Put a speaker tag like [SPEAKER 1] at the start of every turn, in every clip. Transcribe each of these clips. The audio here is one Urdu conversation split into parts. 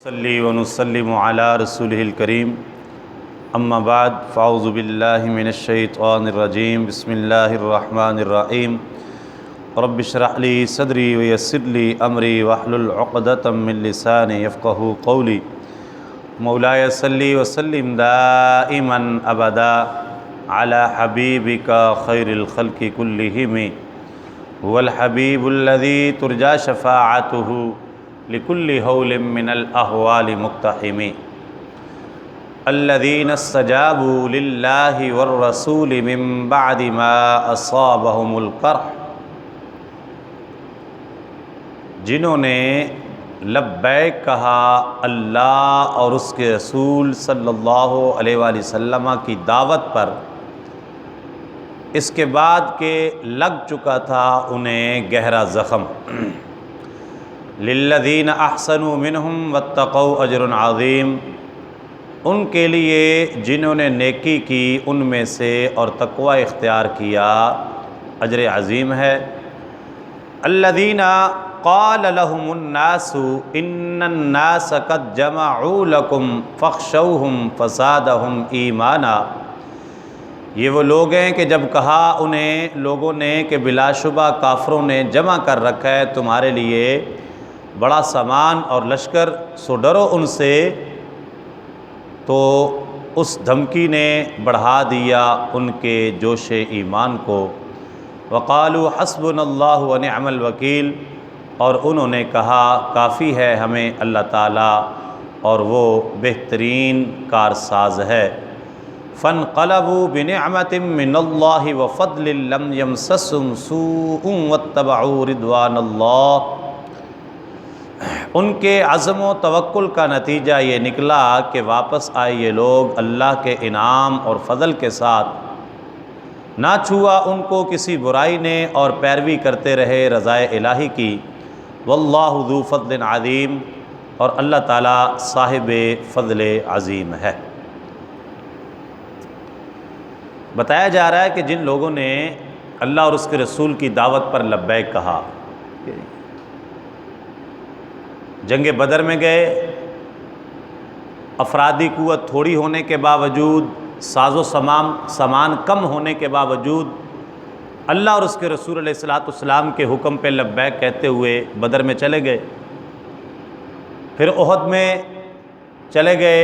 [SPEAKER 1] صلی ونسلم علی رسولہ الکریم اما بعد فاعوذ باللہ من الشیطان الرجیم بسم اللہ الرحمن الرحیم رب اشرح لی صدری ویسر لی امری واحلل عقدۃ من لسانی یفقہوا قولی مولاي صلی وسلم دائما ابدا علی حبیبک خیر الخلق کلہم هو الحبیب الذی ترجى شفاعته لكل هول من الأهوال مقتحم الذين استجابوا لله والرسول من بعد ما أصابهم القرح، جنہوں نے لبیک کہا اللہ اور اس کے رسول صلی اللہ علیہ وآلہ وسلم کی دعوت پر، اس کے بعد کہ لگ چکا تھا انہیں گہرا زخم. للذین احسنوا منہم واتقوا اجر عظیم، ان کے لیے جنہوں نے نیکی کی ان میں سے اور تقوی اختیار کیا اجر عظیم ہے. الذین قال لهم الناس ان الناس قد جمعوا لكم فاخشوهم فزادهم ایمانا، یہ وہ لوگ ہیں کہ جب کہا انہیں لوگوں نے کہ بلا شبہ کافروں نے جمع کر رکھا ہے تمہارے لیے بڑا سامان اور لشکر، سو ڈرو ان سے، تو اس دھمکی نے بڑھا دیا ان کے جوش ایمان کو. وقالوا حسبنا اللہ ونعم الوکیل، اور انہوں نے کہا کافی ہے ہمیں اللہ تعالیٰ اور وہ بہترین کارساز ہے. فانقلبوا بنعمت من اللہ وفضل لم یمسسهم سوء واتبعوا رضوان اللہ، ان کے عزم و توکل کا نتیجہ یہ نکلا کہ واپس آئے یہ لوگ اللہ کے انعام اور فضل کے ساتھ، نہ چھوا ان کو کسی برائی نے اور پیروی کرتے رہے رضائے الہی کی. واللہ ذو فضل عظیم، اور اللہ تعالیٰ صاحب فضل عظیم ہے. بتایا جا رہا ہے کہ جن لوگوں نے اللہ اور اس کے رسول کی دعوت پر لبیک کہا، جنگ بدر میں گئے، افرادی قوت تھوڑی ہونے کے باوجود، ساز و سامان کم ہونے کے باوجود، اللہ اور اس کے رسول علیہ السلام کے حکم پہ لبیک کہتے ہوئے بدر میں چلے گئے. پھر احد میں چلے گئے،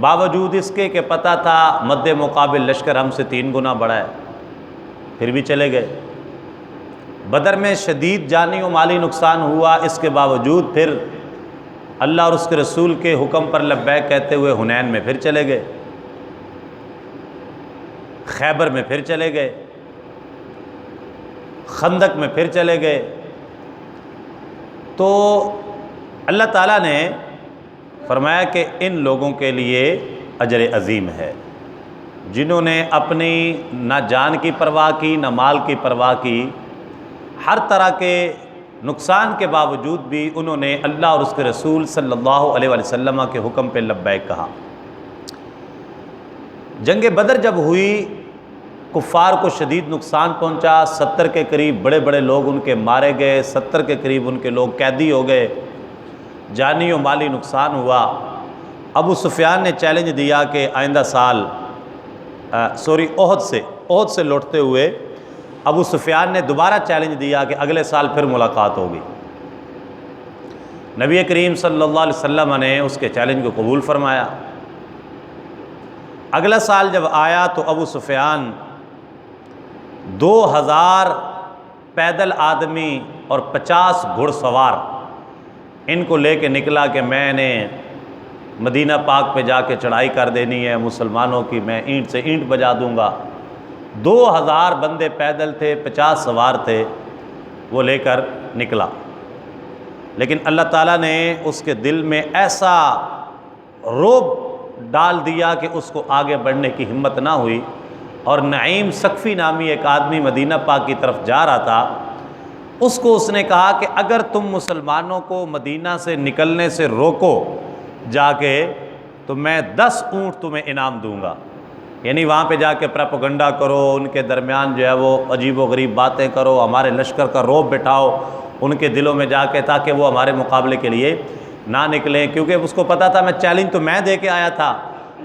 [SPEAKER 1] باوجود اس کے کہ پتہ تھا مد مقابل لشکر ہم سے 3 گنا بڑا ہے، پھر بھی چلے گئے. بدر میں شدید جانی و مالی نقصان ہوا، اس کے باوجود پھر اللہ اور اس کے رسول کے حکم پر لبیک کہتے ہوئے حنین میں پھر چلے گئے، خیبر میں پھر چلے گئے، خندق میں پھر چلے گئے. تو اللہ تعالیٰ نے فرمایا کہ ان لوگوں کے لیے اجر عظیم ہے، جنہوں نے اپنی نہ جان کی پرواہ کی نہ مال کی پرواہ کی، ہر طرح کے نقصان کے باوجود بھی انہوں نے اللہ اور اس کے رسول صلی اللہ علیہ وآلہ وسلم کے حکم پہ لبیک کہا. جنگ بدر جب ہوئی، کفار کو شدید نقصان پہنچا، 70 کے قریب بڑے بڑے لوگ ان کے مارے گئے، 70 کے قریب ان کے لوگ قیدی ہو گئے، جانی و مالی نقصان ہوا. ابو سفیان نے چیلنج دیا کہ آئندہ سال احد سے لوٹتے ہوئے ابو سفیان نے دوبارہ چیلنج دیا کہ اگلے سال پھر ملاقات ہوگی. نبی کریم صلی اللہ علیہ وسلم نے اس کے چیلنج کو قبول فرمایا. اگلا سال جب آیا تو ابو سفیان 2000 پیدل آدمی اور 50 گھڑ سوار ان کو لے کے نکلا کہ میں نے مدینہ پاک پہ جا کے چڑھائی کر دینی ہے مسلمانوں کی، میں اینٹ سے اینٹ بجا دوں گا. 2000 بندے پیدل تھے، 50 سوار تھے، وہ لے کر نکلا. لیکن اللہ تعالیٰ نے اس کے دل میں ایسا رعب ڈال دیا کہ اس کو آگے بڑھنے کی ہمت نہ ہوئی. اور نعیم سقفی نامی ایک آدمی مدینہ پاک کی طرف جا رہا تھا، اس نے کہا کہ اگر تم مسلمانوں کو مدینہ سے نکلنے سے روکو جا کے تو میں 10 اونٹ تمہیں انعام دوں گا. یعنی وہاں پہ جا کے پروپیگنڈا کرو، ان کے درمیان جو ہے وہ عجیب و غریب باتیں کرو، ہمارے لشکر کا رعب بٹھاؤ ان کے دلوں میں جا کے، تاکہ وہ ہمارے مقابلے کے لیے نہ نکلیں، کیونکہ اس کو پتہ تھا میں چیلنج تو میں دے کے آیا تھا،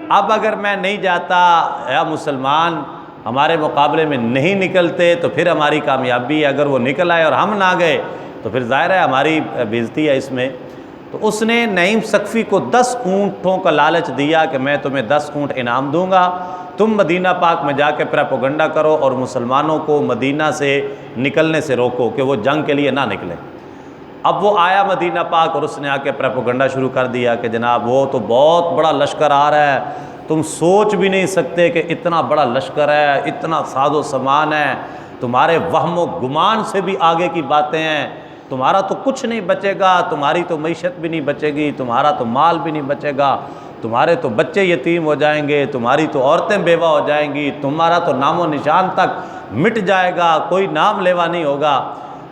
[SPEAKER 1] اب اگر میں نہیں جاتا یا مسلمان ہمارے مقابلے میں نہیں نکلتے تو پھر ہماری کامیابی ہے، اگر وہ نکل آئے اور ہم نہ گئے تو پھر ظاہر ہے ہماری بےزتی ہے اس میں۔ تو اس نے نعیم ثقفی کو 10 اونٹوں کا لالچ دیا کہ میں تمہیں 10 اونٹ انعام دوں گا، تم مدینہ پاک میں جا کے پروپیگنڈا کرو اور مسلمانوں کو مدینہ سے نکلنے سے روکو کہ وہ جنگ کے لیے نہ نکلیں۔ اب وہ آیا مدینہ پاک اور اس نے آ کے پروپیگنڈا شروع کر دیا کہ جناب وہ تو بہت بڑا لشکر آ رہا ہے، تم سوچ بھی نہیں سکتے کہ اتنا بڑا لشکر ہے، اتنا ساز و سامان ہے، تمہارے وہم و گمان سے بھی آگے کی باتیں ہیں، تمہارا تو کچھ نہیں بچے گا، تمہاری تو معیشت بھی نہیں بچے گی، تمہارا تو مال بھی نہیں بچے گا، تمہارے تو بچے یتیم ہو جائیں گے، تمہاری تو عورتیں بیوہ ہو جائیں گی، تمہارا تو نام و نشان تک مٹ جائے گا، کوئی نام لیوا نہیں ہوگا۔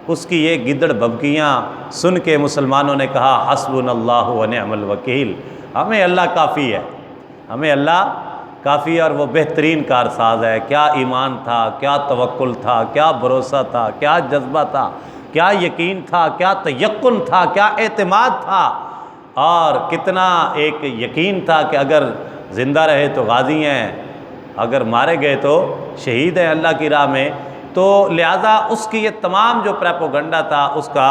[SPEAKER 1] اس کی یہ گدڑ بھبکیاں سن کے مسلمانوں نے کہا حسبنا اللہ و نعم الوکیل، ہمیں اللہ کافی ہے، ہمیں اللہ کافی ہے، اور وہ بہترین کارساز ہے۔ کیا ایمان تھا، کیا توکل تھا، کیا بھروسہ تھا، کیا جذبہ تھا، کیا یقین تھا، کیا تیقن تھا، کیا اعتماد تھا، اور کتنا ایک یقین تھا کہ اگر زندہ رہے تو غازی ہیں، اگر مارے گئے تو شہید ہیں اللہ کی راہ میں۔ تو لہٰذا اس کی یہ تمام جو پروپیگنڈا تھا اس کا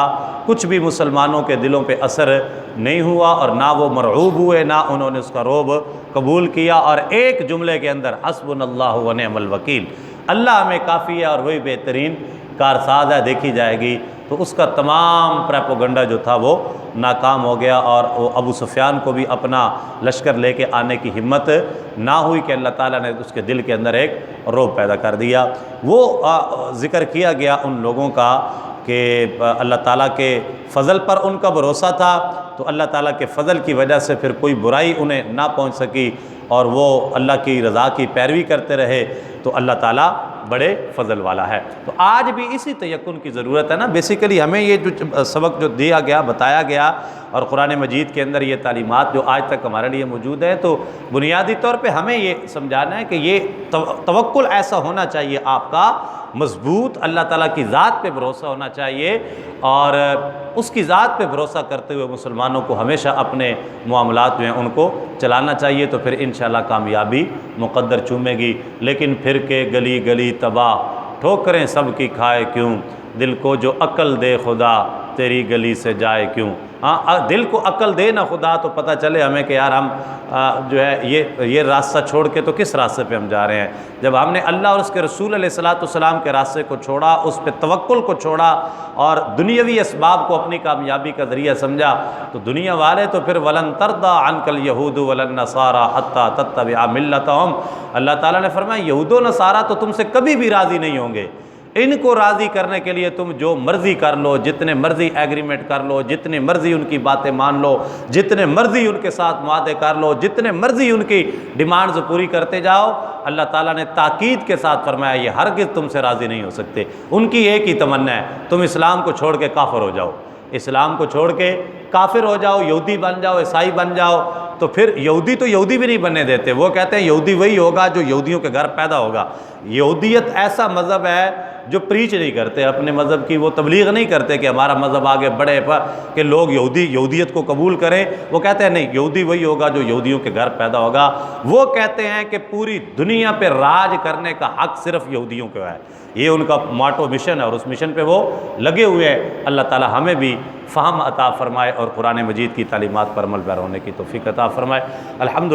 [SPEAKER 1] کچھ بھی مسلمانوں کے دلوں پہ اثر نہیں ہوا، اور نہ وہ مرعوب ہوئے، نہ انہوں نے اس کا رعب قبول کیا، اور ایک جملے کے اندر حسبنا اللہ و نعم الوکیل، اللہ ہمیں کافی ہے اور وہی بہترین کارساز ہے، دیکھی جائے گی۔ تو اس کا تمام پروپیگنڈا جو تھا وہ ناکام ہو گیا، اور وہ ابو سفیان کو بھی اپنا لشکر لے کے آنے کی ہمت نہ ہوئی کہ اللہ تعالیٰ نے اس کے دل کے اندر ایک رعب پیدا کر دیا۔ وہ ذکر کیا گیا ان لوگوں کا کہ اللہ تعالیٰ کے فضل پر ان کا بھروسہ تھا، تو اللہ تعالیٰ کے فضل کی وجہ سے پھر کوئی برائی انہیں نہ پہنچ سکی، اور وہ اللہ کی رضا کی پیروی کرتے رہے، تو اللہ تعالیٰ بڑے فضل والا ہے۔ تو آج بھی اسی تیقن کی ضرورت ہے نا، بیسیکلی ہمیں یہ جو سبق جو دیا گیا، بتایا گیا، اور قرآن مجید کے اندر یہ تعلیمات جو آج تک ہمارے لیے موجود ہیں، تو بنیادی طور پہ ہمیں یہ سمجھانا ہے کہ یہ توکل ایسا ہونا چاہیے آپ کا مضبوط، اللہ تعالیٰ کی ذات پہ بھروسہ ہونا چاہیے، اور اس کی ذات پہ بھروسہ کرتے ہوئے مسلمانوں کو ہمیشہ اپنے معاملات جو ہیں ان کو چلانا چاہیے، تو پھر انشاءاللہ کامیابی مقدر چومے گی۔ لیکن پھر کے گلی گلی تباہ، ٹھوکریں سب کی کھائے کیوں، دل کو جو عقل دے خدا تیری گلی سے جائے کیوں۔ ہاں، دل کو عقل دے نا خدا، تو پتہ چلے ہمیں کہ یار ہم جو ہے یہ راستہ چھوڑ کے تو کس راستے پہ ہم جا رہے ہیں۔ جب ہم نے اللہ اور اس کے رسول علیہ الصلاۃ والسلام کے راستے کو چھوڑا، اس پہ توکل کو چھوڑا، اور دنیاوی اسباب کو اپنی کامیابی کا ذریعہ سمجھا، تو دنیا والے تو پھر ولن ترضى عنك اليهود ولا النصارى حتى تتبع ملتهم، اللہ تعالیٰ نے فرمایا یہود و نصارہ تو تم سے کبھی بھی راضی نہیں ہوں گے، ان کو راضی کرنے کے لیے تم جو مرضی کر لو، جتنے مرضی ایگریمنٹ کر لو، جتنے مرضی ان کی باتیں مان لو، جتنے مرضی ان کے ساتھ معاہدے کر لو، جتنے مرضی ان کی ڈیمانڈز پوری کرتے جاؤ، اللہ تعالیٰ نے تاکید کے ساتھ فرمایا یہ ہرگز تم سے راضی نہیں ہو سکتے۔ ان کی ایک ہی تمنا ہے، تم اسلام کو چھوڑ کے کافر ہو جاؤ، اسلام کو چھوڑ کے کافر ہو جاؤ، یہودی بن جاؤ، عیسائی بن جاؤ۔ تو پھر یہودی تو یہودی بھی نہیں بننے دیتے، وہ کہتے ہیں یہودی وہی ہوگا جو یہودیوں کے گھر پیدا ہوگا۔ یہودیت ایسا مذہب ہے جو پریچ نہیں کرتے اپنے مذہب کی، وہ تبلیغ نہیں کرتے کہ ہمارا مذہب آگے بڑھے کہ لوگ یہودیت کو قبول کریں، وہ کہتے ہیں نہیں، یہودی وہی ہوگا جو یہودیوں کے گھر پیدا ہوگا۔ وہ کہتے ہیں کہ پوری دنیا پہ راج کرنے کا حق صرف یہودیوں کو ہے، یہ ان کا ماٹو مشن ہے، اور اس مشن پہ وہ لگے ہوئے ہیں۔ اللہ تعالی ہمیں بھی فہم عطا فرمائے اور قرآن مجید کی تعلیمات پر عمل پیرا ہونے کی توفیق عطا فرمائے۔ الحمدللہ۔